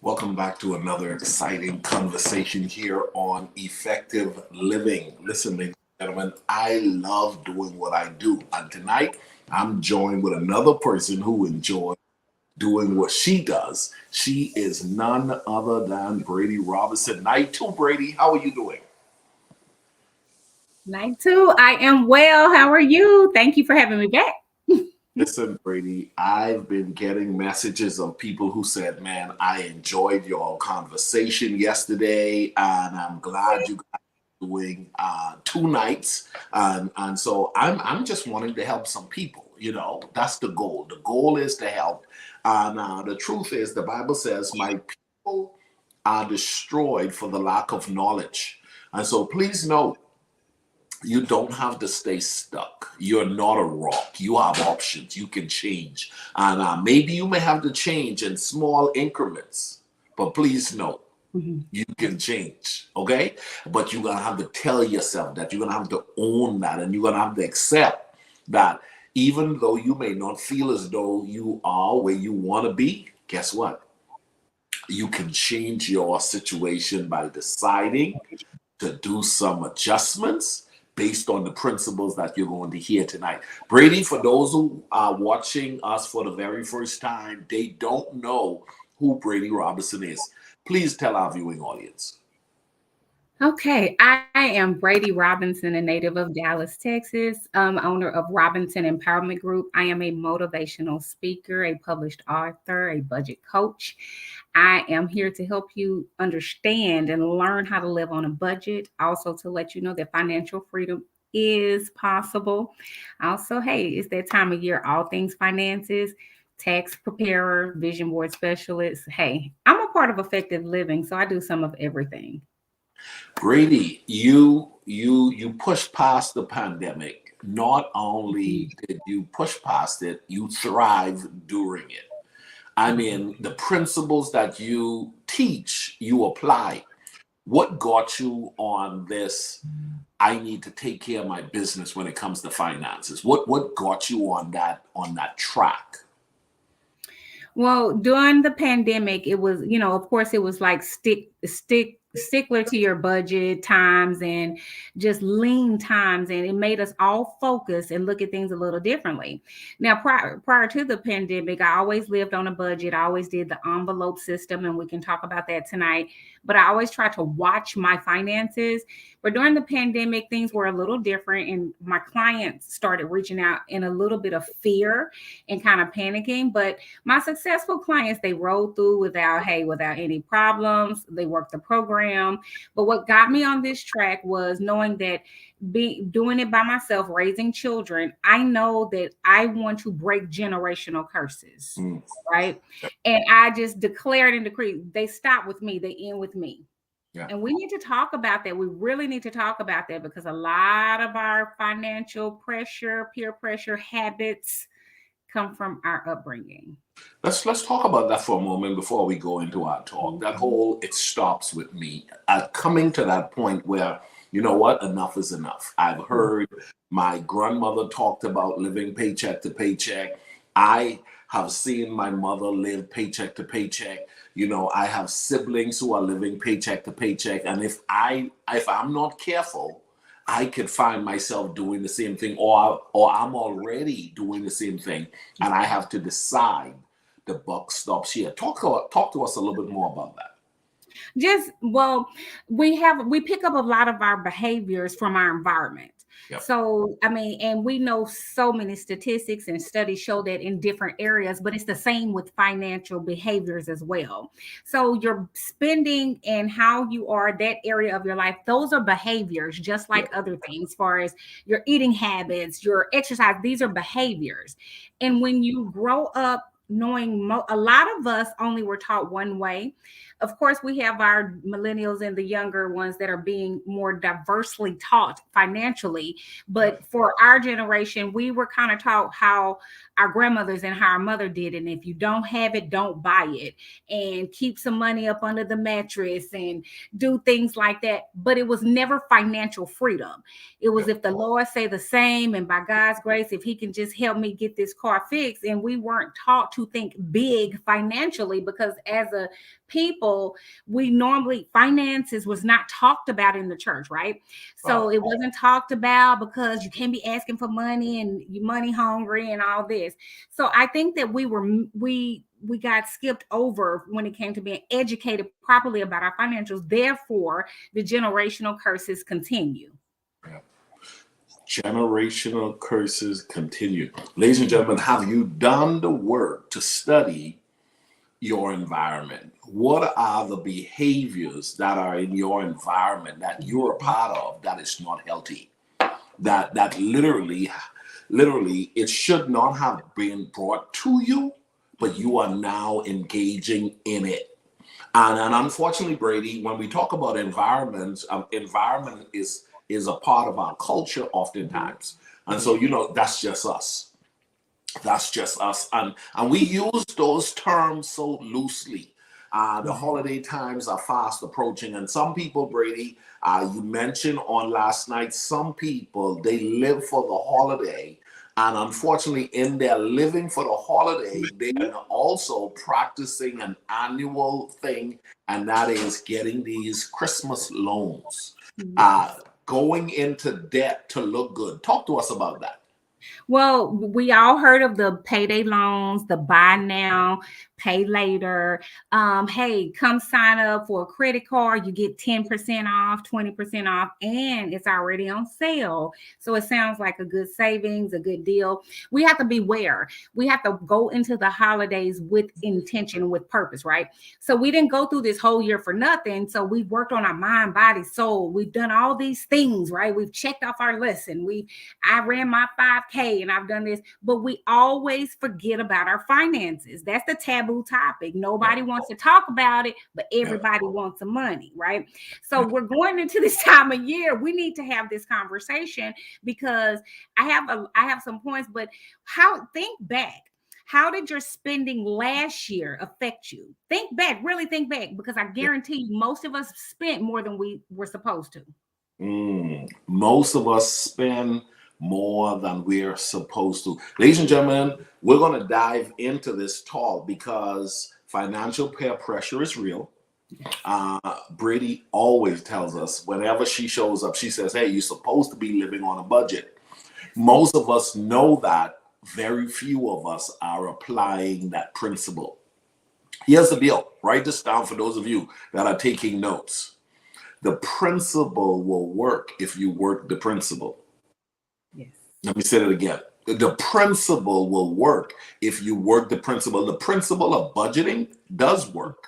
Welcome back to another exciting conversation here on effective living. Listen, ladies and gentlemen, I love doing what I do. And tonight, I'm joined with another person who enjoys doing what she does. She is none other than Bradye Robinson. Night two, Bradye. How are you doing? Night two. I am well. How are you? Thank you for having me back. Listen, Bradye, I've been getting messages of people who said, man, I enjoyed your conversation yesterday, and I'm glad you guys are doing 2 nights. And so I'm just wanting to help some people. That's the goal. The goal is to help. And the truth is, the Bible says, my people are destroyed for the lack of knowledge. And so please know you don't have to stay stuck. You're not a rock. You have options. You can change. And maybe you may have to change in small increments. But please know, Mhm. you can change. Okay? But you're going to have to tell yourself that. You're going to have to own that. And you're going to have to accept that even though you may not feel as though you are where you want to be, guess what? You can change your situation by deciding to do some adjustments based on the principles that you're going to hear tonight. Bradye, for those who are watching us for the very first time, they don't know who Bradye Robinson is. Please tell our viewing audience. Okay, I am Bradye Robinson, a native of Dallas, Texas, owner of Robinson Empowerment Group. I am a motivational speaker, a published author, a budget coach. I am here to help you understand and learn how to live on a budget, also to let you know that financial freedom is possible. Also, hey, it's that time of year, all things finances, tax preparer, vision board specialist. Hey, I'm a part of effective living, so I do some of everything. Bradye, you pushed past the pandemic. Not only did you push past it, you thrived during it. I mean, the principles that you teach, you apply. What got you on this? I need to take care of my business when it comes to finances. What got you on that track? Well, during the pandemic, it was, of course, it was like stickler to your budget times and just lean times, and it made us all focus and look at things a little differently. Now, prior to the pandemic, I always lived on a budget. I always did the envelope system, and we can talk about that tonight. But I always tried to watch my finances. But during the pandemic, things were a little different, and my clients started reaching out in a little bit of fear and kind of panicking. But my successful clients, they rolled through without any problems. They worked the program. But what got me on this track was knowing that doing it by myself, raising children, I know that I want to break generational curses, Mm, right? And I just declared and decreed, they stop with me, they end with me. yeah. And we need to talk about that. We really need to talk about that because a lot of our financial pressure, peer pressure habits come from our upbringing. Let's talk about that for a moment before we go into our talk. That Mhm. whole it stops with me. Coming to that point where you know what, enough is enough. I've heard my grandmother talked about living paycheck to paycheck. I have seen my mother live paycheck to paycheck. I have siblings who are living paycheck to paycheck, and if I'm not careful, I could find myself doing the same thing, or I'm already doing the same thing, and I have to decide the buck stops here. Talk to us a little bit more about that. Just well, we pick up a lot of our behaviors from our environment. Yep. So I mean, and we know so many statistics and studies show that in different areas, but it's the same with financial behaviors as well. So your spending and how you are that area of your life, those are behaviors just like Yep. other things, as far as your eating habits, your exercise, these are behaviors. And when you grow up knowing a lot of us only were taught one way. Of course, we have our millennials and the younger ones that are being more diversely taught financially. Yep. But for our generation, we were kind of taught how our grandmothers and how our mother did. And if you don't have it, don't buy it, and keep some money up under the mattress and do things like that. But it was never financial freedom. It was, Yep. if the Lord say the same, and by God's grace, if he can just help me get this car fixed. And we weren't taught to think big financially, because as a people, we normally finances was not talked about in the church, right? So it wasn't talked about because you can't be asking for money and you money hungry and all this. So I think that we got skipped over when it came to being educated properly about our financials. Therefore, the generational curses continue. Yeah. Generational curses continue. Ladies and gentlemen, have you done the work to study your environment? What are the behaviors that are in your environment that you're a part of that is not healthy? That literally it should not have been brought to you, but you are now engaging in it. And unfortunately, Bradye, when we talk about environments, environment is a part of our culture oftentimes. And so, that's just us. That's just us. And we use those terms so loosely. The holiday times are fast approaching. And some people, Bradye, you mentioned on last night, some people, they live for the holiday. And unfortunately, in their living for the holiday, they are also practicing an annual thing, and that is getting these Christmas loans, going into debt to look good. Talk to us about that. Well, we all heard of the payday loans, the buy now, pay later. Hey, come sign up for a credit card. You get 10% off, 20% off, and it's already on sale. So it sounds like a good savings, a good deal. We have to beware. We have to go into the holidays with intention, with purpose, right? So we didn't go through this whole year for nothing. So we've worked on our mind, body, soul. We've done all these things, right? We've checked off our lesson. I ran my 5K and I've done this, but we always forget about our finances. That's the taboo topic. Nobody wants to talk about it, but everybody wants some money, right? So we're going into this time of year. We need to have this conversation because I have some points, but think back. How did your spending last year affect you? Think back, really think back, because I guarantee you most of us spent more than we were supposed to. Most of us spend more than we're supposed to. Ladies and gentlemen, we're going to dive into this talk because financial peer pressure is real. Bradye always tells us whenever she shows up, she says, hey, you're supposed to be living on a budget. Most of us know that. Very few of us are applying that principle. Here's the deal. Write this down for those of you that are taking notes. The principle will work if you work the principle. Yes. Let me say it again. The principle will work if you work the principle. The principle of budgeting does work,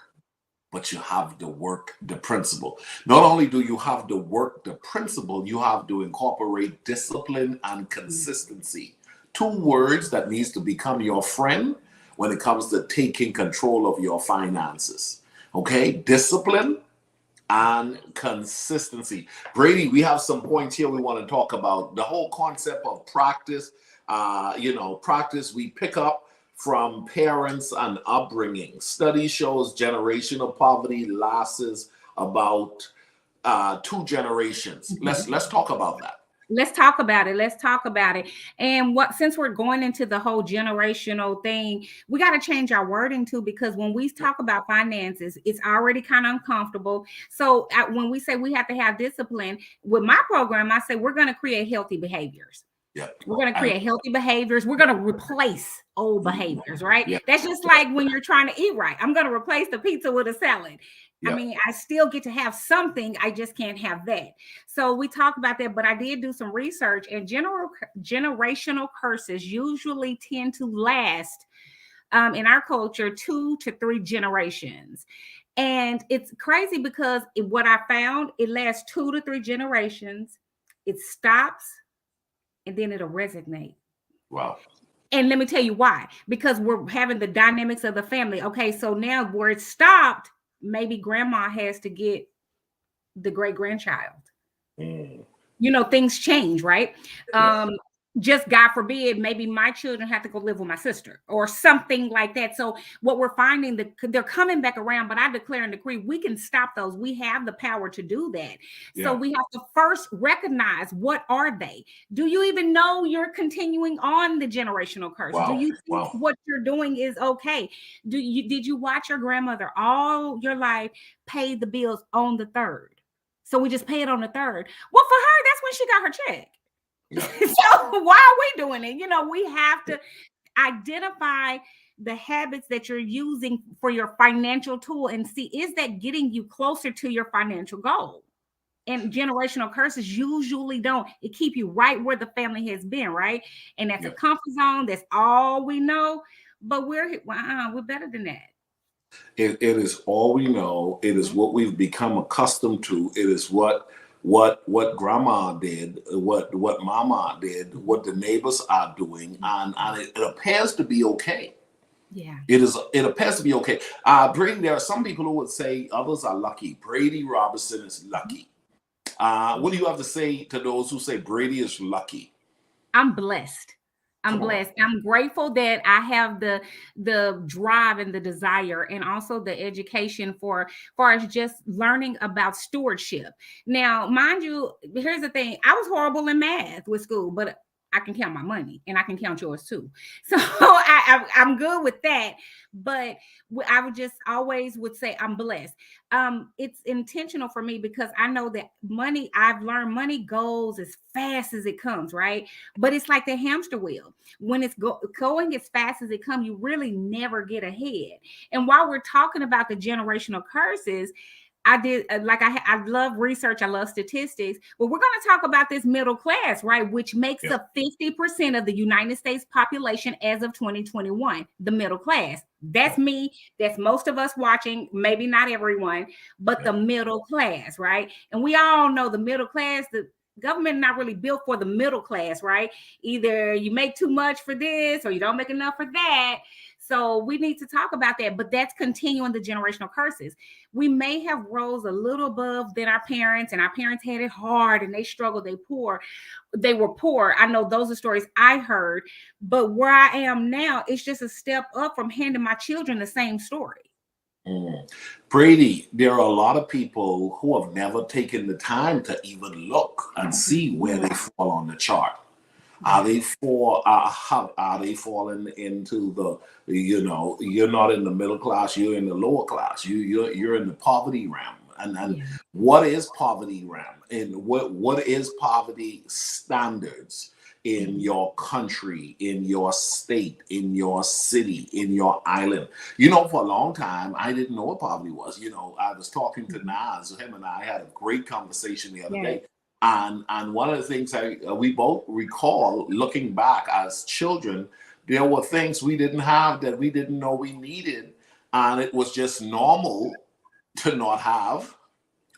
but you have to work the principle. Not only do you have to work the principle, you have to incorporate discipline and consistency. Two words that needs to become your friend when it comes to taking control of your finances. Okay? Discipline and consistency. Bradye, we have some points here we want to talk about. The whole concept of practice, practice we pick up from parents and upbringing. Study shows generational poverty lasts about 2 generations. Let's talk about that. Let's talk about it. And since we're going into the whole generational thing, we got to change our wording too, because when we talk about finances, it's already kind of uncomfortable. So when we say we have to have discipline, with my program, I say we're going to create healthy behaviors. Yeah. We're going to create healthy behaviors. We're going to replace old behaviors, right? Yeah. That's just like when you're trying to eat right. I'm going to replace the pizza with a salad. Yeah. I mean, I still get to have something. I just can't have that. So we talk about that, but I did do some research, and generational curses usually tend to last in our culture 2 to 3 generations. And it's crazy because what I found, it lasts 2 to 3 generations. It stops and then it'll resonate. Wow. And let me tell you why. Because we're having the dynamics of the family. Okay, so now where it stopped, maybe grandma has to get the great grandchild. Things change, right? just God forbid, maybe my children have to go live with my sister or something like that. So what we're finding, that they're coming back around, but I declare and decree we can stop those. We have the power to do that. So Yeah. we have to first recognize, what are they? Do you even know you're continuing on the generational curse? Do Wow. you think Wow. what you're doing is okay? Did you watch your grandmother all your life pay the bills on the third? So we just pay it on the third. Well, for her, that's when she got her check. Yeah. So why are we doing it? We have to identify the habits that you're using for your financial tool and see, is that getting you closer to your financial goal? And generational curses usually don't. It keep you right where the family has been, right? And that's a Yeah. comfort zone. That's all we know. But we're better than that. It is all we know. It is what we've become accustomed to. It is what grandma did, what mama did, what the neighbors are doing, and it appears to be okay. Yeah. It appears to be okay. Brady, there are some people who would say others are lucky. Bradye Robinson is lucky. What do you have to say to those who say Brady is lucky? I'm blessed. I'm Come on. blessed. I'm grateful that I have the drive and the desire, and also the education for far as just learning about stewardship. Now, mind you, here's the thing: I was horrible in math with school, but I can count my money and I can count yours too. So I'm good with that. But I would just always would say I'm blessed. It's intentional for me because I know that I've learned money goes as fast as it comes, right? But it's like the hamster wheel. When it's going as fast as it comes, you really never get ahead. And while we're talking about the generational curses, I did I love research, I love statistics, but we're going to talk about this middle class, right? Which makes Yeah. up 50% of the United States population as of 2021. The middle class. That's Yeah. me. That's most of us watching. Maybe not everyone, but Yeah. the middle class, right? And we all know the middle class. The government not really built for the middle class, right? Either you make too much for this or you don't make enough for that. So we need to talk about that, but that's continuing the generational curses. We may have rose a little above than our parents, and our parents had it hard and they struggled, they were poor. I know those are stories I heard, but where I am now, it's just a step up from handing my children the same story. Mm. Brady, there are a lot of people who have never taken the time to even look and see where they fall on the chart. Are Yeah. they for are they falling into you're not in the middle class, you're in the lower class, you're in the poverty realm. And Yeah. what is poverty realm, and what is poverty standards in Mhm. your country, in your state, in your city, in your island? For a long time I didn't know what poverty was. I was talking to Mhm. Nas, him and I had a great conversation the other Yeah. day. And one of the things we both recall, looking back as children, there were things we didn't have that we didn't know we needed, and it was just normal to not have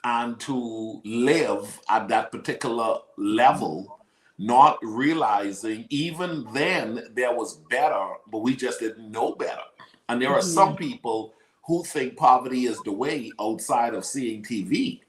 and to live at that particular level, not realizing even then there was better, but we just didn't know better. And there are some Mhm. people who think poverty is the way outside of seeing TV,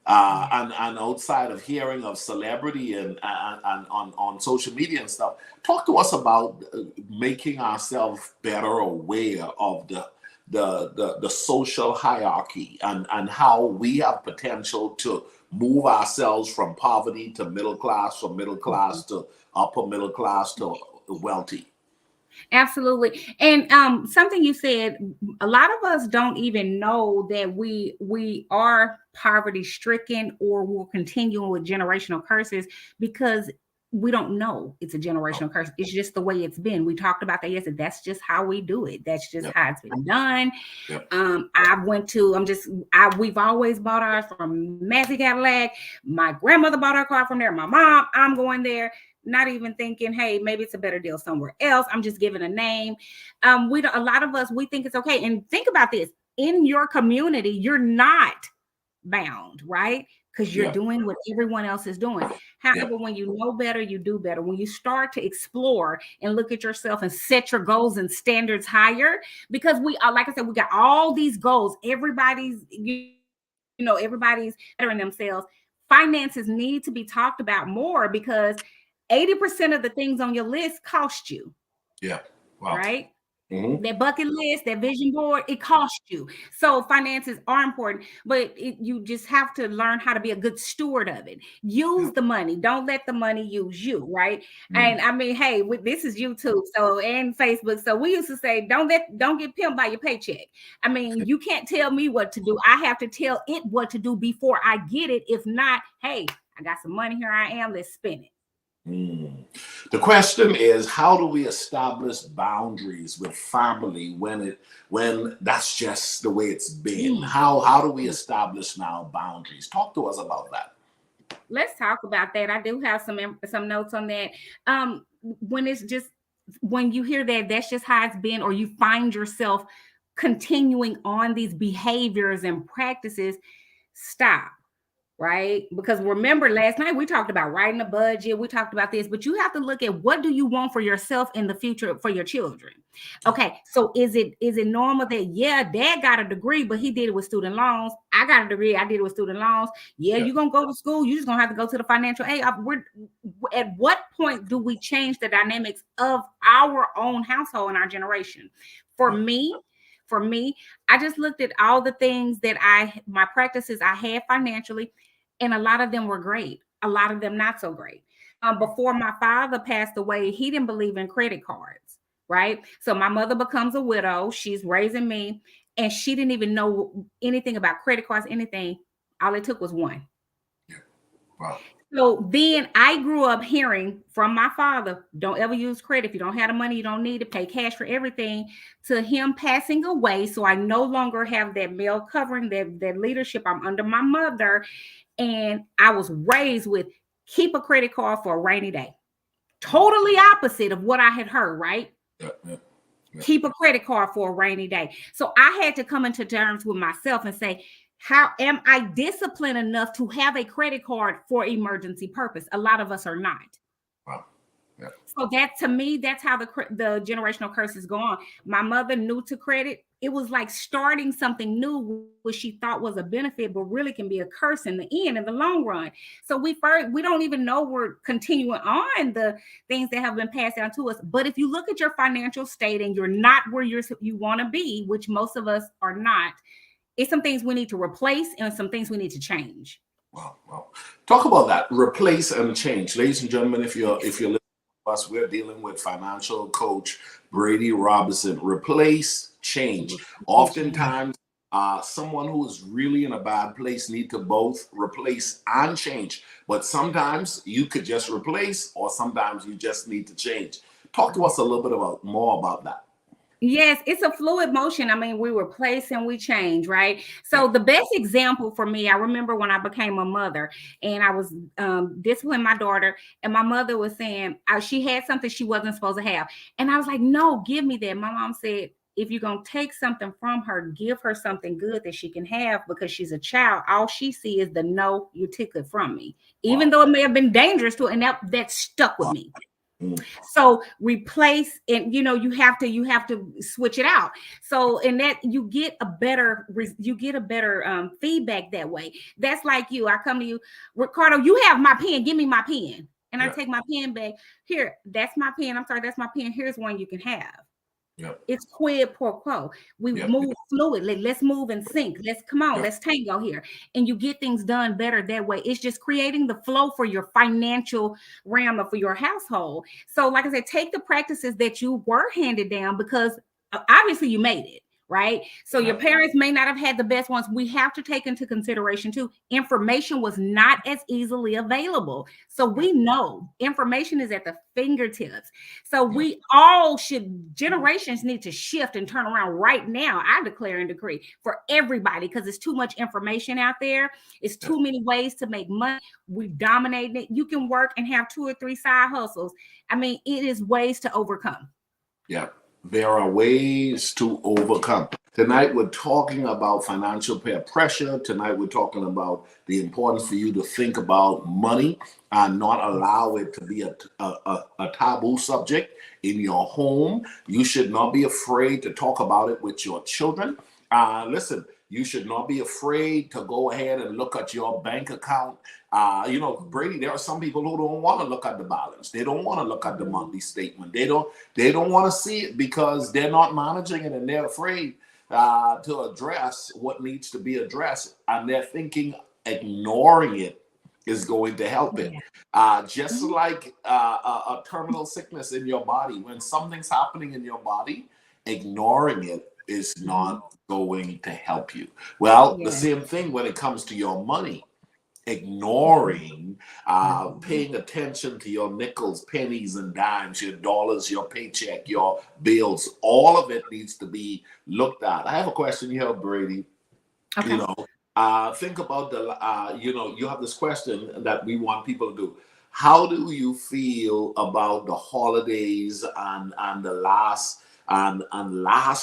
Yeah. and outside of hearing of celebrity and on social media and stuff. Talk to us about making ourselves better aware of the social hierarchy, and how we have potential to move ourselves from poverty to middle class, from middle Mhm. class to upper middle class to wealthy. Absolutely. And something you said, a lot of us don't even know that we are poverty stricken or will continue with generational curses because we don't know it's a Oh, generational curse. It's just the way it's been. We talked about that yesterday. That's just how we do it. That's just yep, how it's been done. yep, We've always bought ours from Massey Cadillac. My grandmother bought her car from there. My mom, I'm going there, not even thinking, hey, maybe it's a better deal somewhere else. I'm just giving a name. A lot of us, we think it's okay. And think about this: in your community, you're not bound, right? Because you're yep, doing what everyone else is doing. yep, However, when you know better, you do better. When you start to explore and look at yourself and set your goals and standards higher, because we are, like I said, we got all these goals. Everybody's bettering themselves. Finances need to be talked about more because 80% of the things on your list cost you. Yeah. Wow. Right? Mm-hmm. That bucket list, that vision board, it costs you. So finances are important, but you just have to learn how to be a good steward of it. Use the money. Don't let the money use you, right? And I mean, hey, this is YouTube, so and Facebook. So we used to say, don't get pimped by your paycheck. I mean, you can't tell me what to do. I have to tell it what to do before I get it. If not, hey, I got some money here. I am. Let's spend it. The question is, how do we establish boundaries with family when that's just the way it's been? How do we establish now boundaries? Talk to us about that. Let's talk about that. I do have some notes on that. When you hear that, that's just how it's been, or you find yourself continuing on these behaviors and practices, stop. Right? Because remember, last night we talked about writing a budget. We talked about this, but you have to look at what do you want for yourself in the future for your children. Okay, so is it normal that dad got a degree, but he did it with student loans? I got a degree, I did it with student loans. You're gonna go to school, you're just gonna have to go to the financial aid. At what point do we change the dynamics of our own household and our generation? For me, I just looked at all the things that my practices I had financially, and a lot of them were great. A lot of them not so great. Before my father passed away, he didn't believe in credit cards, right? So my mother becomes a widow. She's raising me, and she didn't even know anything about credit cards, anything. All it took was one. Wow. So then I grew up hearing from my father, don't ever use credit. If you don't have the money, you don't need to pay cash for everything, to him passing away. So I no longer have that male covering, that leadership. I'm under my mother. And I was raised with keep a credit card for a rainy day. Totally opposite of what I had heard, right? Yeah. Keep a credit card for a rainy day. So I had to come into terms with myself and say, how am I disciplined enough to have a credit card for emergency purpose? A lot of us are not. Wow. Yeah. So that, to me, that's how the generational curses go on. My mother, new to credit, it was like starting something new, which she thought was a benefit, but really can be a curse in the end, in the long run. So we don't even know we're continuing on the things that have been passed down to us. But if you look at your financial state and you're not where you want to be, which most of us are not, it's some things we need to replace and some things we need to change. Wow. Talk about that. Replace and change. Ladies and gentlemen, if you're listening to us, we're dealing with financial coach Bradye Robinson. Replace, change. Oftentimes, someone who is really in a bad place need to both replace and change. But sometimes you could just replace, or sometimes you just need to change. Talk to us a little bit more about that. Yes, it's a fluid motion. I mean, we replace and we change, right? So the best example for me, I remember when I became a mother and I was disciplining my daughter, and my mother was saying she had something she wasn't supposed to have. And I was like, no, give me that. My mom said, if you're going to take something from her, give her something good that she can have, because she's a child. All she sees is no, you took it from me, even though it may have been dangerous to her. And that stuck with me. So replace, and you have to switch it out. So in that you get a better feedback that way. That's like you. I come to you, Ricardo, you have my pen. Give me my pen. And I take my pen back. Here, that's my pen. I'm sorry, that's my pen. Here's one you can have. Yep. It's quid pro quo. We move fluidly. Let's move and sync. Let's tango here. And you get things done better that way. It's just creating the flow for your financial realm or for your household. So like I said, take the practices that you were handed down, because obviously you made it. Right? So your parents may not have had the best ones. We have to take into consideration too, information was not as easily available. So we know information is at the fingertips. So we all generations need to shift and turn around right now. I declare and decree for everybody, because it's too much information out there. It's too many ways to make money. We dominate it. You can work and have 2 or 3 side hustles. I mean, it is ways to overcome. Yeah. There are ways to overcome. Tonight, we're talking about financial peer pressure. Tonight, we're talking about the importance for you to think about money and not allow it to be a taboo subject in your home. You should not be afraid to talk about it with your children. Listen, You should not be afraid to go ahead and look at your bank account. Brady, there are some people who don't want to look at the balance. They don't want to look at the monthly statement. They don't want to see it because they're not managing it, and they're afraid to address what needs to be addressed, and they're thinking ignoring it is going to help it. Just like a terminal sickness in your body, when something's happening in your body, ignoring it is not going to help you. Well, the same thing when it comes to your money. Ignoring, paying attention to your nickels, pennies, and dimes, your dollars, your paycheck, your bills, all of it needs to be looked at. I have a question here, Brady. Okay. Think about you have this question that we want people to do. How do you feel about the holidays and the last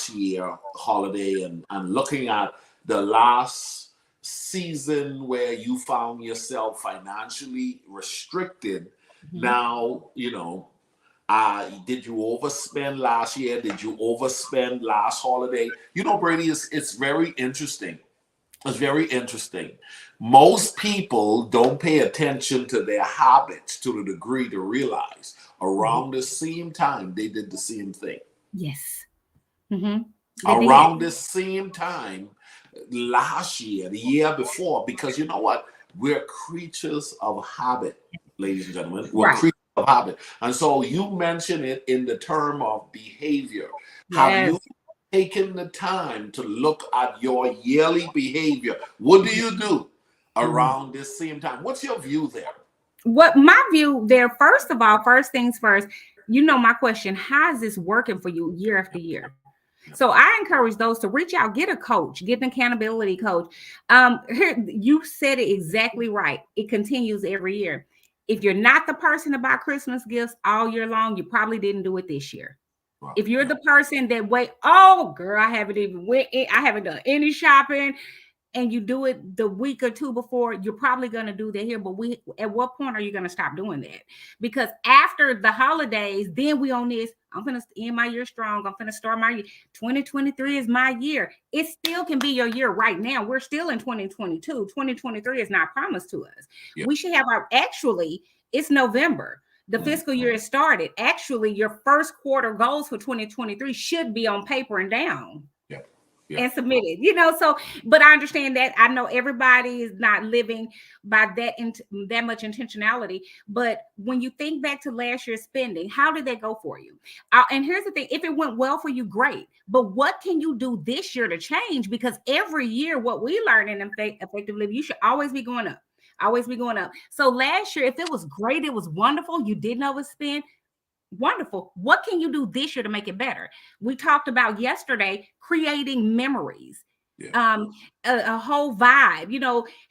year holiday and looking at the last season where you found yourself financially restricted? Now, did you overspend last year? Did you overspend last holiday? Brady, it's very interesting. It's very interesting. Most people don't pay attention to their habits to the degree to realize around the same time they did the same thing. Yes. Around the same time last year, the year before, because you know what? We're creatures of habit, ladies and gentlemen. We're creatures of habit. And so you mentioned it in the term of behavior. Have you taken the time to look at your yearly behavior? What do you do around this same time? What's your view there? What my view there, first of all, first things first, my question, how is this working for you year after year? So I encourage those to reach out, get a coach, get an accountability coach. Here, you said it exactly right. It continues every year. If you're not the person to buy Christmas gifts all year long, you probably didn't do it this year. If you're the person that I haven't done any shopping, and you do it the week or two before, you're probably going to do that here. But at what point are you going to stop doing that? Because after the holidays, then we on this, I'm going to end my year strong. I'm going to start my year. 2023 is my year. It still can be your year right now. We're still in 2022. 2023 is not promised to us. We should have it's November. The fiscal year has started. Actually, your first quarter goals for 2023 should be on paper and down. And submitted, but I understand that. I know everybody is not living by that much intentionality. But when you think back to last year's spending, how did that go for you? And here's the thing: if it went well for you, great. But what can you do this year to change? Because every year, what we learn in effective living, you should always be going up. Always be going up. So last year, if it was great, it was wonderful, you didn't overspend. Wonderful. What can you do this year to make it better? We talked about yesterday creating memories. A whole vibe,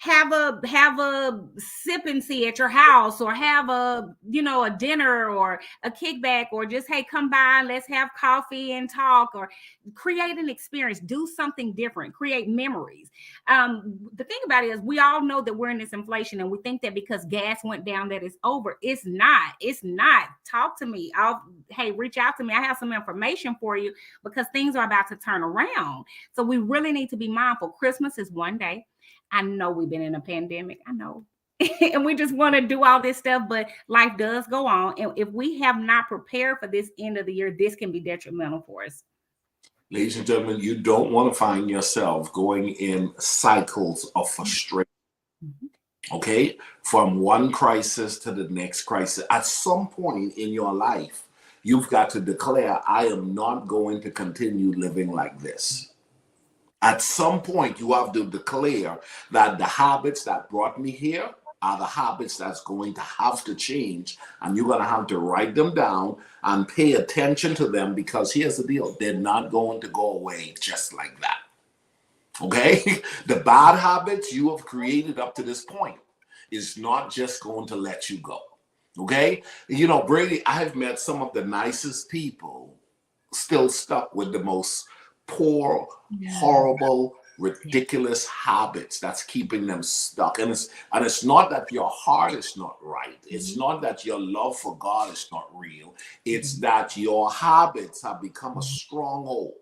have a sip and see at your house, or have a dinner or a kickback, or just, hey, come by and let's have coffee and talk, or create an experience, do something different, create memories. The thing about it is, we all know that we're in this inflation, and we think that because gas went down that it's over. It's not. Talk to me. Reach out to me. I have some information for you, because things are about to turn around. So we really need to be mindful. Christmas is one day. I know we've been in a pandemic. I know. And we just want to do all this stuff, but life does go on. And if we have not prepared for this end of the year, this can be detrimental for us. Ladies and gentlemen, you don't want to find yourself going in cycles of frustration. Okay? From one crisis to the next crisis. At some point in your life, you've got to declare, I am not going to continue living like this. At some point, you have to declare that the habits that brought me here are the habits that's going to have to change, and you're going to have to write them down and pay attention to them, because here's the deal: they're not going to go away just like that. Okay? The bad habits you have created up to this point is not just going to let you go. Okay? Brady, I've met some of the nicest people still stuck with the most poor, horrible, ridiculous habits that's keeping them stuck. And it's not that your heart is not right. It's not that your love for God is not real. It's that your habits have become a stronghold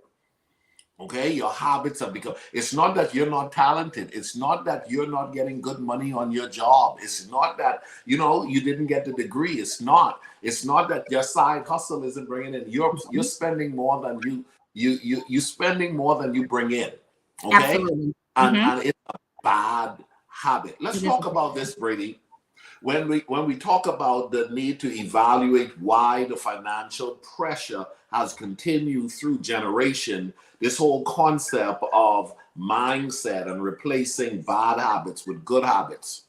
Okay, your habits have become. It's not that you're not talented. It's not that you're not getting good money on your job. It's not that you didn't get the degree. It's not. It's not that your side hustle isn't bringing in. You're spending more than you spending more than you bring in. Okay, Absolutely. and it's a bad habit. Let's It is. talk about this, Brady. When we talk about the need to evaluate why the financial pressure has continued through generation, this whole concept of mindset and replacing bad habits with good habits.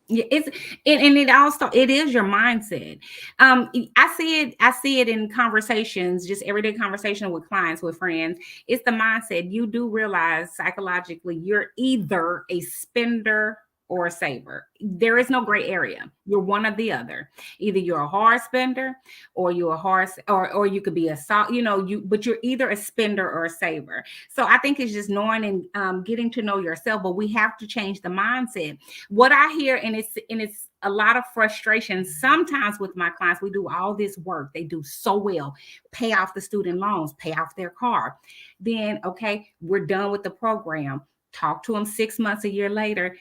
Yeah, and it also it is your mindset. I see it in conversations, just everyday conversation with clients, with friends. It's the mindset. You do realize psychologically you're either a spender or a saver. There is no gray area. You're one or the other. Either you're a hard spender or you're a hard or you could be a soft, but you're either a spender or a saver. So I think it's just knowing and getting to know yourself, but we have to change the mindset. What I hear, and it's a lot of frustration sometimes with my clients. We do all this work, they do so well, pay off the student loans, pay off their car, then okay, we're done with the program. Talk to them 6 months, a year later,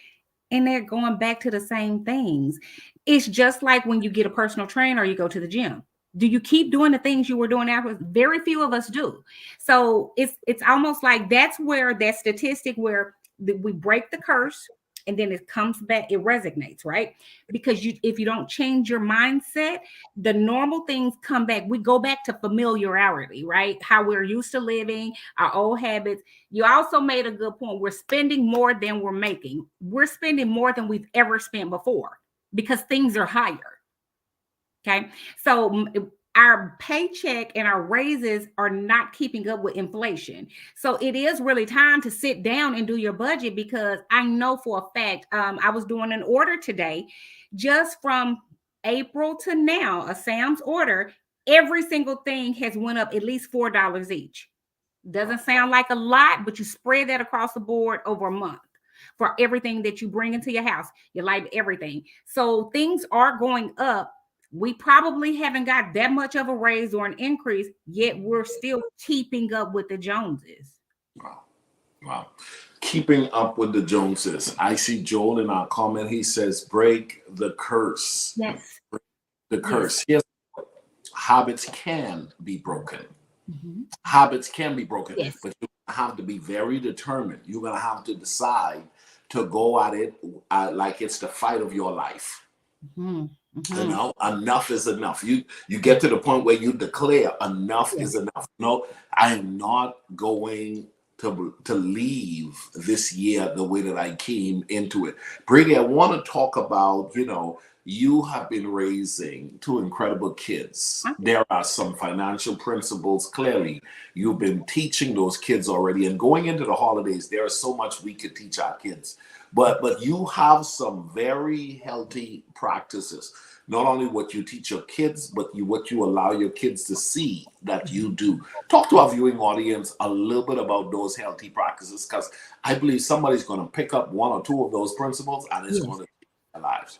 and they're going back to the same things. It's just like when you get a personal trainer or you go to the gym. Do you keep doing the things you were doing afterwards? Very few of us do. So it's almost like that's where that statistic where we break the curse and then it comes back, it resonates, right? Because if you don't change your mindset, the normal things come back. We go back to familiarity, right? How we're used to living, our old habits. You also made a good point. We're spending more than we're making. We're spending more than we've ever spent before because things are higher. Okay. So our paycheck and our raises are not keeping up with inflation. So it is really time to sit down and do your budget, because I know for a fact, I was doing an order today just from April to now, a Sam's order. Every single thing has went up at least $4 each. Doesn't sound like a lot, but you spread that across the board over a month for everything that you bring into your house, your light, everything. So things are going up. We probably haven't got that much of a raise or an increase, yet we're still keeping up with the Joneses. Wow. Wow. Keeping up with the Joneses. I see Joel in our comment. He says, break the curse. Yes. The curse. Yes. Habits can be broken. Mm-hmm. Habits can be broken, Yes. but you have to be very determined. You're going to have to decide to go at it like it's the fight of your life. Mm-hmm. Mm-hmm. Enough is enough. You get to the point where you declare enough Yes. is enough. No, I am not going to leave this year the way that I came into it. Brady, I want to talk about, you have been raising two incredible kids. There are some financial principles. Clearly, you've been teaching those kids already. And going into the holidays, there is so much we could teach our kids. But you have some very healthy practices. Not only what you teach your kids, but what you allow your kids to see that you do. Talk to our viewing audience a little bit about those healthy practices, because I believe somebody's going to pick up one or two of those principles and it's going to change their lives.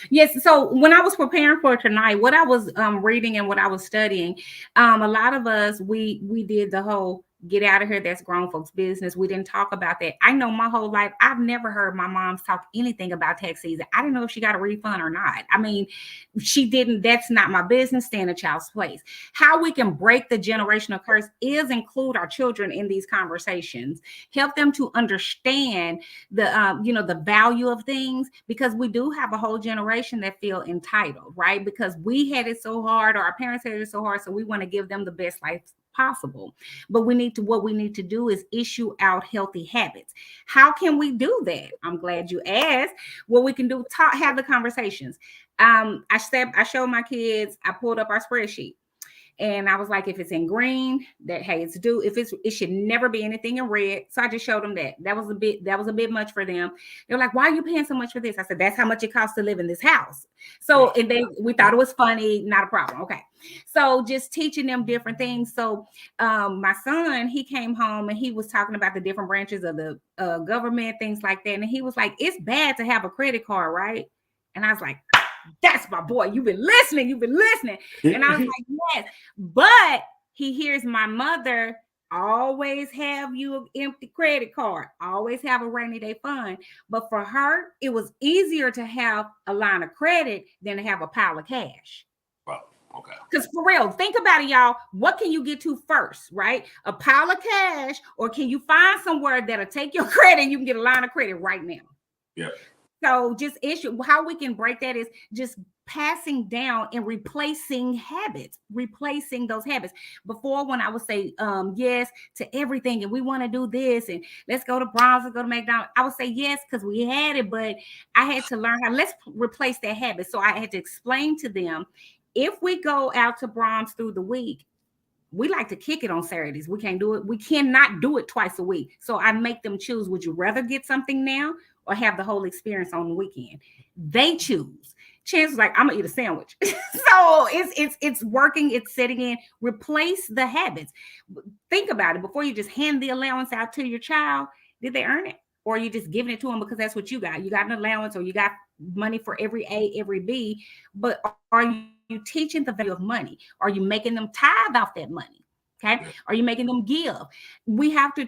Yes. So when I was preparing for tonight, what I was reading and what I was studying, a lot of us we did the whole get out of here. That's grown folks' business. We didn't talk about that. I know my whole life I've never heard my mom talk anything about tax season. I didn't know if she got a refund or not. I mean, she didn't. That's not my business. Stay in a child's place. How we can break the generational curse is include our children in these conversations. Help them to understand the value of things, because we do have a whole generation that feel entitled, right? Because we had it so hard, or our parents had it so hard, so we want to give them the best life possible. But what we need to do is issue out healthy habits. How can we do that? I'm glad you asked. What we can do, have the conversations. I showed my kids, I pulled up our spreadsheet. And I was like, if it's in green, that hey, it's due. It should never be anything in red. So I just showed them that. That was a bit much for them. They're like, why are you paying so much for this? I said, that's how much it costs to live in this house. So, and we thought it was funny, not a problem. Okay. So just teaching them different things. So my son, he came home and he was talking about the different branches of the government, things like that. And he was like, it's bad to have a credit card, right? And I was like, that's my boy. You've been listening. And I was like, yes. But he hears my mother always have you an empty credit card, always have a rainy day fund. But for her, it was easier to have a line of credit than to have a pile of cash. Well, okay. Because for real, think about it, y'all. What can you get to first, right? A pile of cash, or can you find somewhere that'll take your credit and you can get a line of credit right now? Yeah. So just how we can break that is just passing down and replacing habits, replacing those habits. Before, when I would say yes to everything, and we want to do this, and let's go to Browns, let's go to McDonald's, I would say yes because we had it, but I had to learn how. Let's replace that habit. So I had to explain to them, if we go out to Brahms through the week, we like to kick it on Saturdays. We can't do it. We cannot do it twice a week. So I make them choose. Would you rather get something now or have the whole experience on the weekend? They choose. Chance was like, I'm gonna eat a sandwich. So it's working. It's setting in. Replace the habits. Think about it before you just hand the allowance out to your child. Did they earn it, or are you just giving it to them because that's what you got? You got an allowance, or you got money for every A, every B. But are you teaching the value of money? Are you making them tithe off that money? Okay. Are you making them give? We have to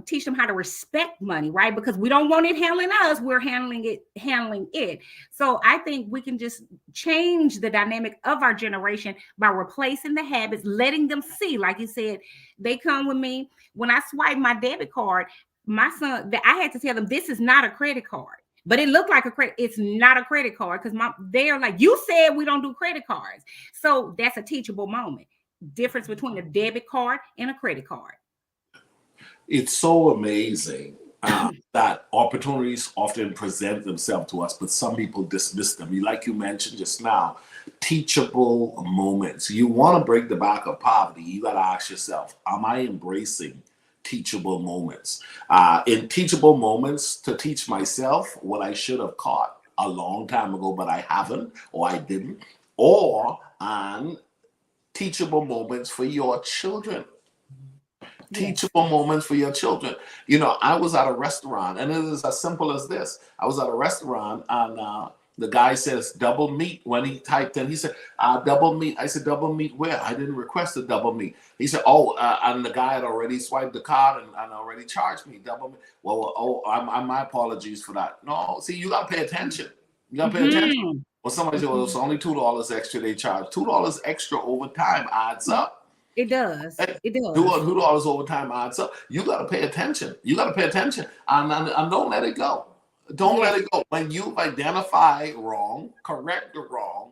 teach them how to respect money, right? Because we don't want it handling us. We're handling it. So I think we can just change the dynamic of our generation by replacing the habits, letting them see, like you said, they come with me. When I swipe my debit card, my son, I had to tell them, this is not a credit card. But it looked like a credit. It's not a credit card because they're like, you said we don't do credit cards. So that's a teachable moment. Difference between a debit card and a credit card. It's so amazing that opportunities often present themselves to us, but some people dismiss them. Like you mentioned just now, teachable moments. You want to break the back of poverty. You got to ask yourself, am I embracing teachable moments? In teachable moments, to teach myself what I should have caught a long time ago, but I haven't, or I didn't, or on teachable moments for your children. Teachable moments for your children. You know, I was at a restaurant, and it is as simple as this. I was at a restaurant, and the guy says double meat. When he typed in, he said, double meat. I said, double meat where? I didn't request a double meat. He said, and the guy had already swiped the card and already charged me double meat. Well, my apologies for that. No, see, you got to pay attention. You got to pay attention. Well, somebody said, well, it's only $2 extra they charge. $2 extra over time adds up. It does. It does. $2 over time adds up. You got to pay attention. You got to pay attention, and don't let it go. Don't let it go. When you identify wrong, correct the wrong,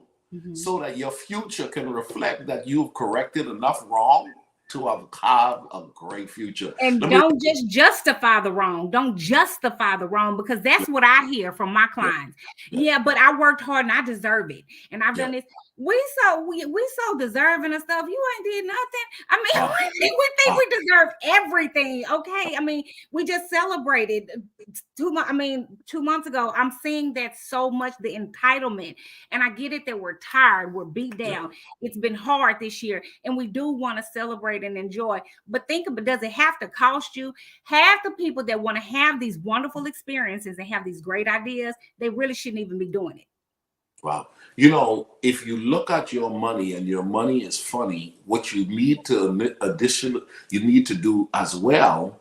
so that your future can reflect that you've corrected enough wrong to have a great future. And don't just justify the wrong. Don't justify the wrong, because that's what I hear from my clients. Yeah, but I worked hard and I deserve it. And I've done this. We so deserving of stuff. You ain't did nothing. I mean, we think we deserve everything. Okay. I mean, we just celebrated 2 months ago. I'm seeing that so much, the entitlement. And I get it that we're tired, we're beat down. It's been hard this year, and we do want to celebrate and enjoy. But think about, does it have to cost you? Half the people that want to have these wonderful experiences and have these great ideas, they really shouldn't even be doing it. Wow. You know, if you look at your money and your money is funny, what you need to do as well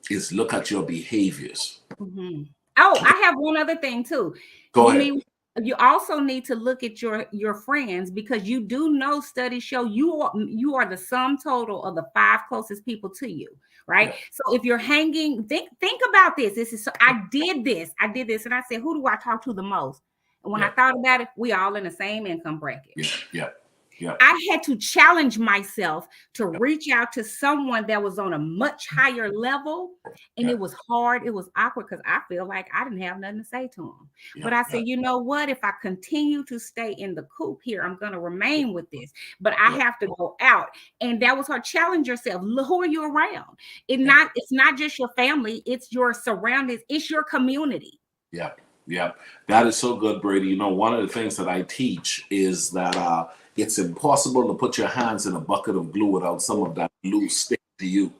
is look at your behaviors. Oh, I have one other thing too. Go ahead. You also need to look at your friends, because you do know, studies show you are the sum total of the 5 closest people to you, right? Yeah. So if you're hanging, think about this. I did this, and I said, who do I talk to the most? And when I thought about it, we all in the same income bracket. Yeah. I had to challenge myself to reach out to someone that was on a much higher level. And it was hard. It was awkward because I feel like I didn't have nothing to say to them. But I said, you know what? If I continue to stay in the coop here, I'm going to remain with this. But I have to go out. And that was hard. Challenge yourself. Who are you around? It's not just your family. It's your surroundings. It's your community. Yeah, that is so good, Bradye. You know, one of the things that I teach is that it's impossible to put your hands in a bucket of glue without some of that glue stick to you.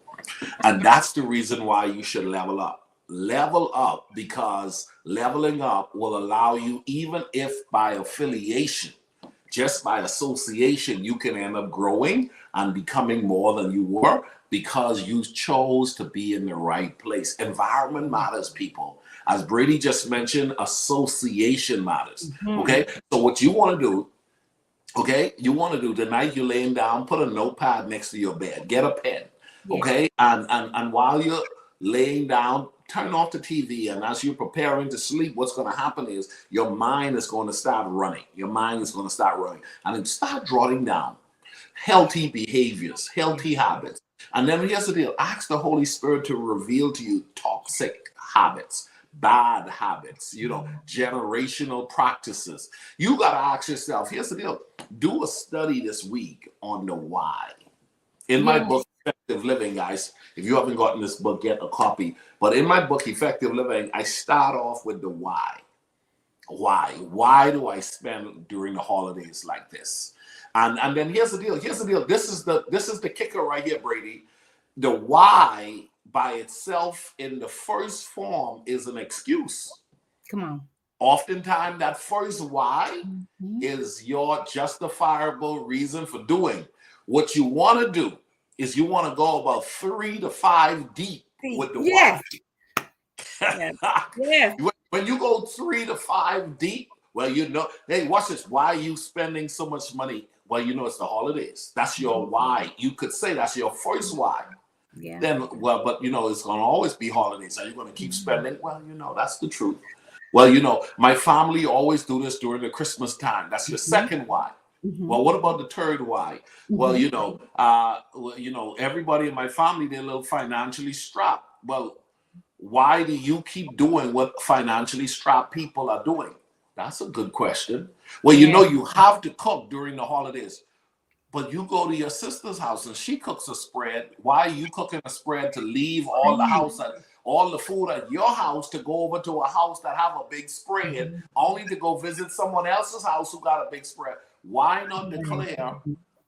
And that's the reason why you should level up. Level up, because leveling up will allow you, even if by affiliation, just by association, you can end up growing and becoming more than you were because you chose to be in the right place. Environment matters, people. As Bradye just mentioned, association matters. Okay. So what you want to do, okay, you want to do the night you're laying down, put a notepad next to your bed, get a pen, okay, and while you're laying down, turn off the TV, and as you're preparing to sleep, what's going to happen is your mind is going to start running. Your mind is going to start running, and then start jotting down healthy behaviors, healthy habits. And then here's the deal: ask the Holy Spirit to reveal to you toxic habits, bad habits, generational practices. You got to ask yourself, here's the deal: do a study this week on the why. In my book, Effective Living, guys, if you haven't gotten this book, get a copy. But in my book, Effective Living, I start off with the why. Why do I spend during the holidays like this? And then here's the deal. This is the kicker right here, Bradye. The why by itself in the first form is an excuse. Come on. Oftentimes, that first why is your justifiable reason for doing. What you want to do is you want to go about 3 to 5 deep with the why. Yes. When you go 3 to 5 deep, well, hey, watch this. Why are you spending so much money? Well, it's the holidays. That's your why. You could say that's your first why. Yeah. Then, well, but it's going to always be holidays. Are you going to keep spending? Well, that's the truth. Well, my family always do this during the Christmas time. That's your second why. Well, what about the third why? Well, everybody in my family, they're a little financially strapped. Well, why do you keep doing what financially strapped people are doing? That's a good question. Well, you have to cook during the holidays, but you go to your sister's house and she cooks a spread. Why are you cooking a spread to leave all the food at your house to go over to a house that have a big spread, only to go visit someone else's house who got a big spread? Why not declare,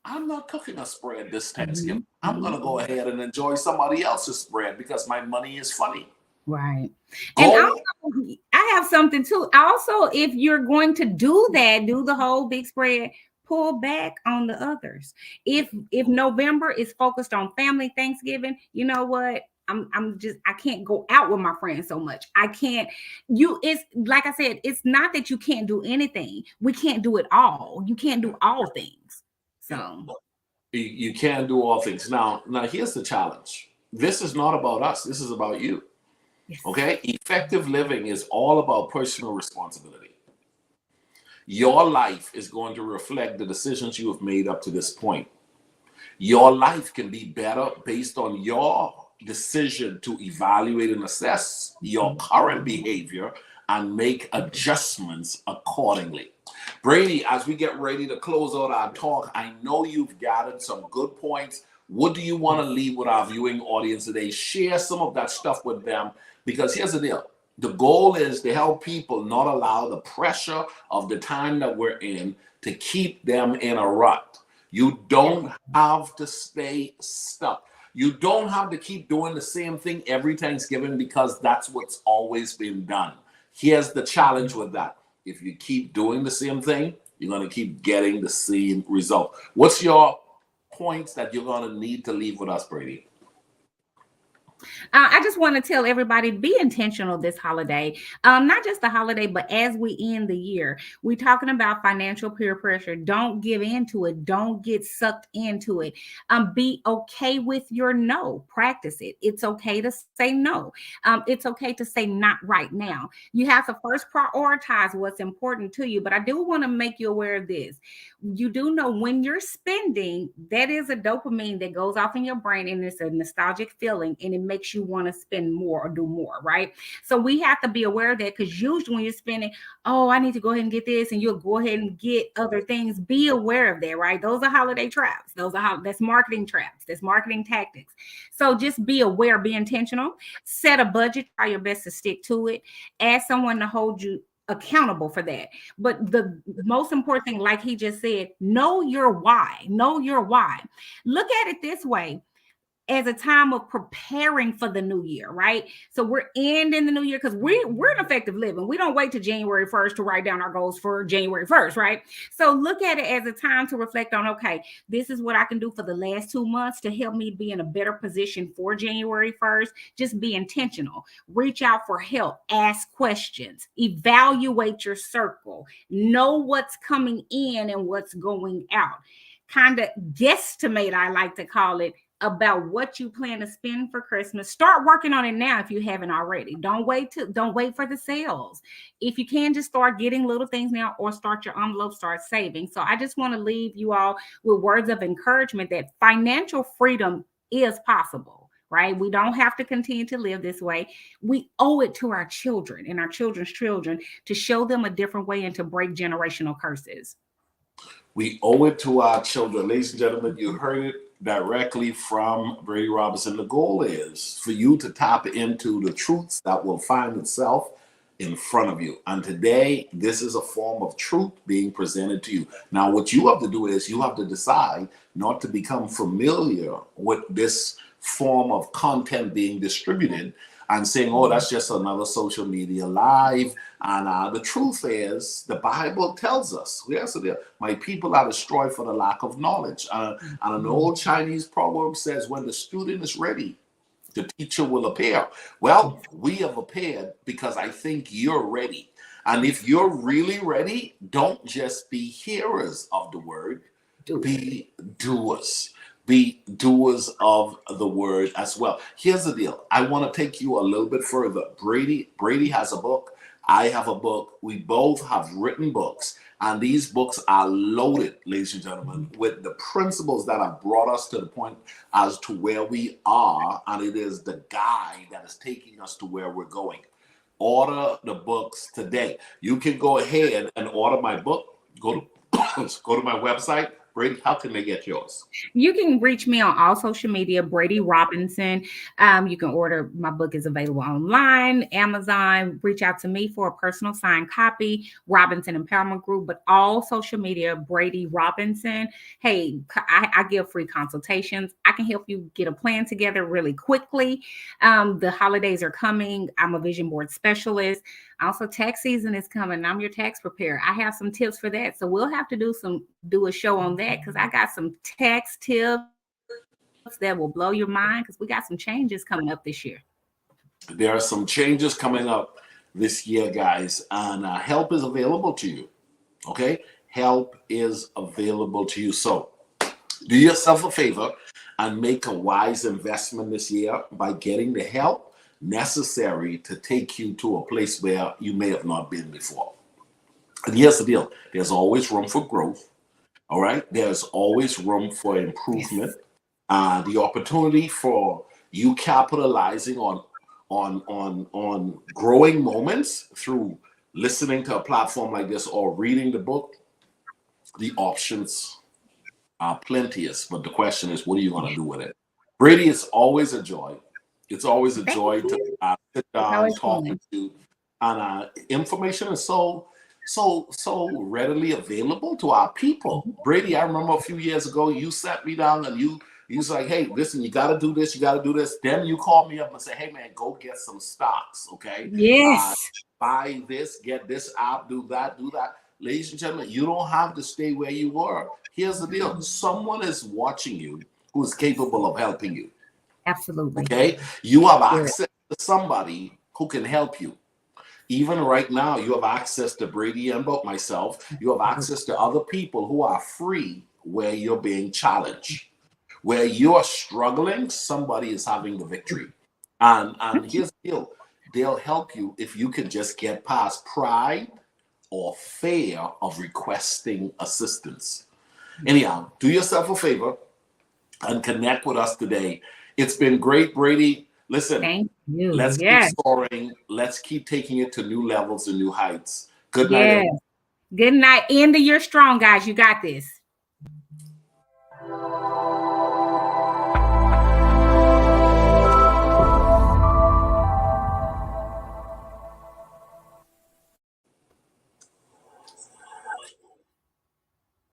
I'm not cooking a spread this Thanksgiving. I'm going to go ahead and enjoy somebody else's spread because my money is funny. Right. And also, I have something too. Also, if you're going to do that, do the whole big spread, pull back on the others. If November is focused on family Thanksgiving, you know what? I can't go out with my friends so much. I can't, it's like I said, it's not that you can't do anything. We can't do it all. You can't do all things. So you can't do all things. Now here's the challenge. This is not about us. This is about you. Yes. Okay. Effective living is all about personal responsibility. Your life is going to reflect the decisions you have made up to this point. Your life can be better based on your decision to evaluate and assess your current behavior and make adjustments accordingly. Bradye, as we get ready to close out our talk, I know you've gathered some good points. What do you want to leave with our viewing audience today? Share some of that stuff with them, because here's the deal. The goal is to help people not allow the pressure of the time that we're in to keep them in a rut. You don't have to stay stuck. You don't have to keep doing the same thing every Thanksgiving because that's what's always been done. Here's the challenge with that. If you keep doing the same thing, you're going to keep getting the same result. What's your points that you're going to need to leave with us, Bradye? I just want to tell everybody to be intentional this holiday. Not just the holiday, but as we end the year, we're talking about financial peer pressure. Don't give into it. Don't get sucked into it. Be okay with your no. Practice it. It's okay to say no. It's okay to say not right now. You have to first prioritize what's important to you. But I do want to make you aware of this. You do know when you're spending, that is a dopamine that goes off in your brain, and it's a nostalgic feeling, and it makes you want to spend more or do more, right? So we have to be aware of that, because usually when you're spending, oh, I need to go ahead and get this, and you'll go ahead and get other things. Be aware of that, right? Those are holiday traps. That's marketing traps. That's marketing tactics. So just be aware, be intentional, set a budget, try your best to stick to it, ask someone to hold you accountable for that. But the most important thing, like he just said, know your why. Know your why. Look at it this way. as a time of preparing for the new year, right? So we're ending the new year because we're in effective living. We don't wait to January 1st to write down our goals for January 1st, right? So look at it as a time to reflect on, okay, this is what I can do for the last 2 months to help me be in a better position for January 1st. Just be intentional. Reach out for help. Ask questions. Evaluate your circle. Know what's coming in and what's going out. Kind of guesstimate, I like to call it, about what you plan to spend for Christmas. Start working on it now if you haven't already. Don't wait for the sales. If you can, just start getting little things now, or start your envelope, start saving. So I just want to leave you all with words of encouragement that financial freedom is possible. Right? We don't have to continue to live this way. We owe it to our children and our children's children to show them a different way and to break generational curses. We owe it to our children. Ladies and gentlemen, you heard it directly from Bradye Robinson. The goal is for you to tap into the truths that will find itself in front of you. And today, this is a form of truth being presented to you. Now, what you have to do is you have to decide not to become familiar with this form of content being distributed and saying, oh, that's just another social media live. And the truth is, the Bible tells us, yes, my people are destroyed for the lack of knowledge. And an old Chinese proverb says, when the student is ready, the teacher will appear. Well, we have appeared because I think you're ready. And if you're really ready, don't just be hearers of the word, be doers. Be doers of the word as well. Here's the deal. I want to take you a little bit further. Bradye has a book. I have a book. We both have written books. And these books are loaded, ladies and gentlemen, with the principles that have brought us to the point as to where we are. And it is the guide that is taking us to where we're going. Order the books today. You can go ahead and order my book. Go to my website. Bradye, how can they get yours? You can reach me on all social media, Bradye Robinson. You can order, my book is available online, Amazon. Reach out to me for a personal signed copy, Robinson Empowerment Group, but all social media, Bradye Robinson. Hey, I give free consultations. I can help you get a plan together really quickly. The holidays are coming. I'm a vision board specialist. Also, tax season is coming. I'm your tax preparer. I have some tips for that. So we'll have to do a show on that, because I got some tax tips that will blow your mind, because we got some changes coming up this year. There are some changes coming up this year, guys, and help is available to you. Okay? Help is available to you. So do yourself a favor and make a wise investment this year by getting the help necessary to take you to a place where you may have not been before. And here's the deal. There's always room for growth. All right. There's always room for improvement. The opportunity for you capitalizing on growing moments through listening to a platform like this or reading the book. The options are plenteous, but the question is, what are you going to do with it? Bradye, it's always a joy. It's always a joy to sit down, talk with you, and information is so readily available to our people. Bradye, I remember a few years ago, you sat me down and you was like, hey, listen, you got to do this, you got to do this. Then you called me up and say, hey, man, go get some stocks, okay? Yes. Buy this, get this app, do that. Ladies and gentlemen, you don't have to stay where you were. Here's the deal. Someone is watching you who is capable of helping you. Absolutely. Okay? You have access to somebody who can help you. Even right now, you have access to Bradye and myself. You have access to other people who are free where you're being challenged. Where you're struggling, somebody is having the victory. And here's the deal. They'll help you if you can just get past pride or fear of requesting assistance. Anyhow, do yourself a favor and connect with us today. It's been great, Bradye. Listen, thank you. Let's keep soaring. Let's keep taking it to new levels and new heights. Good night. Good night. End of year strong, guys. You got this.